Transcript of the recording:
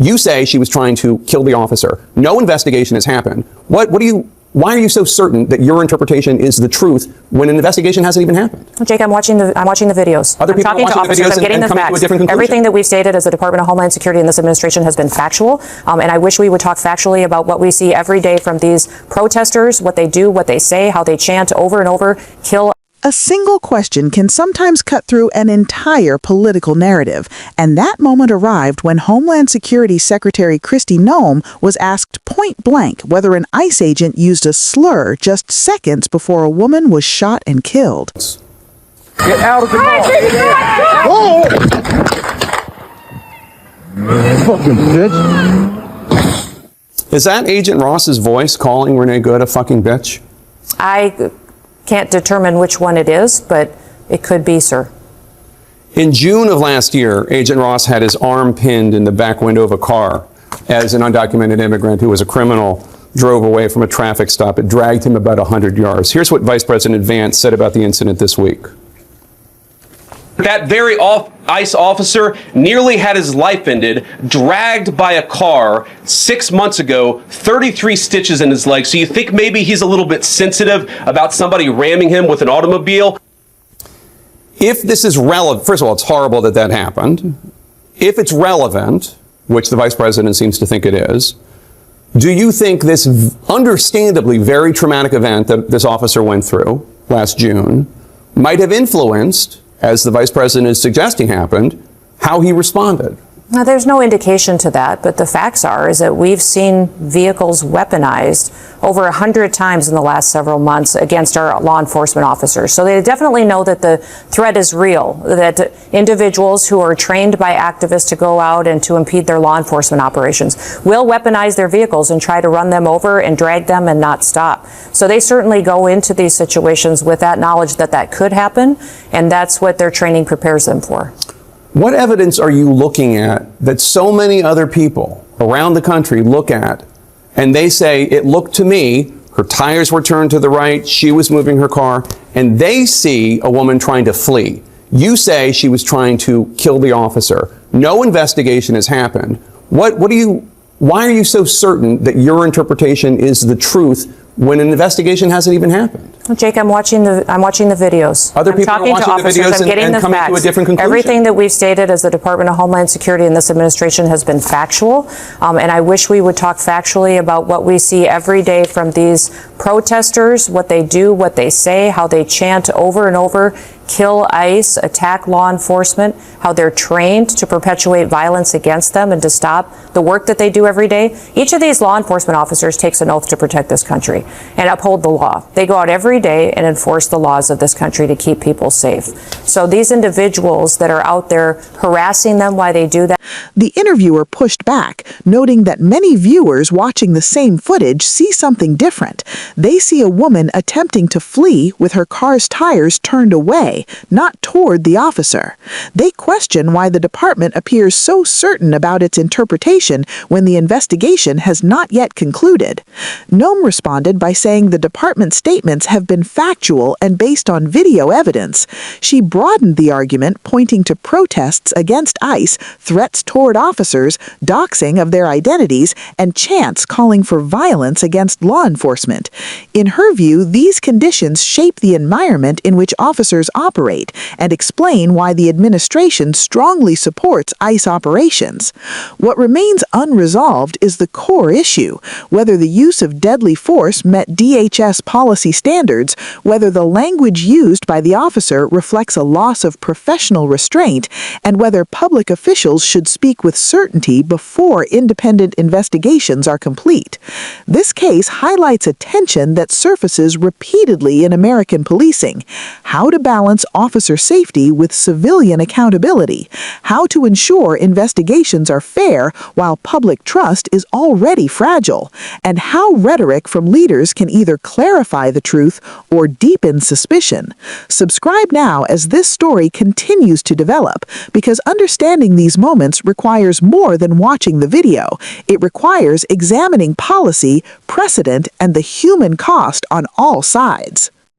You say she was trying to kill the officer. No investigation has happened. Why are you so certain that your interpretation is the truth when an investigation hasn't even happened? Well, Jake, I'm watching the videos. Other people I'm talking to officers. I'm getting the facts. Everything that we've stated as the Department of Homeland Security in this administration has been factual. And I wish we would talk factually about what we see every day from these protesters, what they do, what they say, how they chant over and over, kill. A single question can sometimes cut through an entire political narrative, and that moment arrived when Homeland Security Secretary Kristi Noem was asked point-blank whether an ICE agent used a slur just seconds before a woman was shot and killed. Get out of the car! Whoa! Fucking bitch. Is that Agent Ross's voice calling Renee Good a fucking bitch? I can't determine which one it is, but it could be, sir. In June of last year, Agent Ross had his arm pinned in the back window of a car as an undocumented immigrant who was a criminal drove away from a traffic stop. It dragged him about 100 yards. Here's what Vice President Vance said about the incident this week. That very ICE officer nearly had his life ended, dragged by a car 6 months ago, 33 stitches in his leg. So you think maybe he's a little bit sensitive about somebody ramming him with an automobile? If this is relevant, first of all, it's horrible that that happened. If it's relevant, which the Vice President seems to think it is, do you think this understandably very traumatic event that this officer went through last June might have influenced, as the Vice President is suggesting happened, how he responded? Now, there's no indication to that, but the facts is that we've seen vehicles weaponized over 100 times in the last several months against our law enforcement officers. So they definitely know that the threat is real, that individuals who are trained by activists to go out and to impede their law enforcement operations will weaponize their vehicles and try to run them over and drag them and not stop. So they certainly go into these situations with that knowledge that that could happen, and that's what their training prepares them for. What evidence are you looking at that so many other people around the country look at and they say, it looked to me, her tires were turned to the right, she was moving her car, and they see a woman trying to flee? You say she was trying to kill the officer. No investigation has happened. Why are you so certain that your interpretation is the truth when an investigation hasn't even happened? Well, Jake, I'm watching the videos. Other people are watching the videos and coming to a different conclusion. Everything that we've stated as the Department of Homeland Security in this administration has been factual, and I wish we would talk factually about what we see every day from these protesters, what they do, what they say, how they chant over and over, kill ICE, attack law enforcement, how they're trained to perpetuate violence against them and to stop the work that they do every day. Each of these law enforcement officers takes an oath to protect this country and uphold the law. They go out every day and enforce the laws of this country to keep people safe. So these individuals that are out there harassing them while they do that. The interviewer pushed back, noting that many viewers watching the same footage see something different. They see a woman attempting to flee with her car's tires turned away, not toward the officer. They question why the department appears so certain about its interpretation when the investigation has not yet concluded. Noem responded by saying the department's statements have been factual and based on video evidence. She broadened the argument, pointing to protests against ICE, threats toward officers, doxing of their identities, and chants calling for violence against law enforcement. In her view, these conditions shape the environment in which officers operate and explain why the administration strongly supports ICE operations. What remains unresolved is the core issue, whether the use of deadly force met DHS policy standards, whether the language used by the officer reflects a loss of professional restraint, and whether public officials should speak with certainty before independent investigations are complete. This case highlights a tension that surfaces repeatedly in American policing: how to balance officer safety with civilian accountability, how to ensure investigations are fair while public trust is already fragile, and how rhetoric from leaders can either clarify the truth or deepen suspicion. Subscribe now as this story continues to develop, because understanding these moments requires more than watching the video. It requires examining policy, precedent, and the human cost on all sides.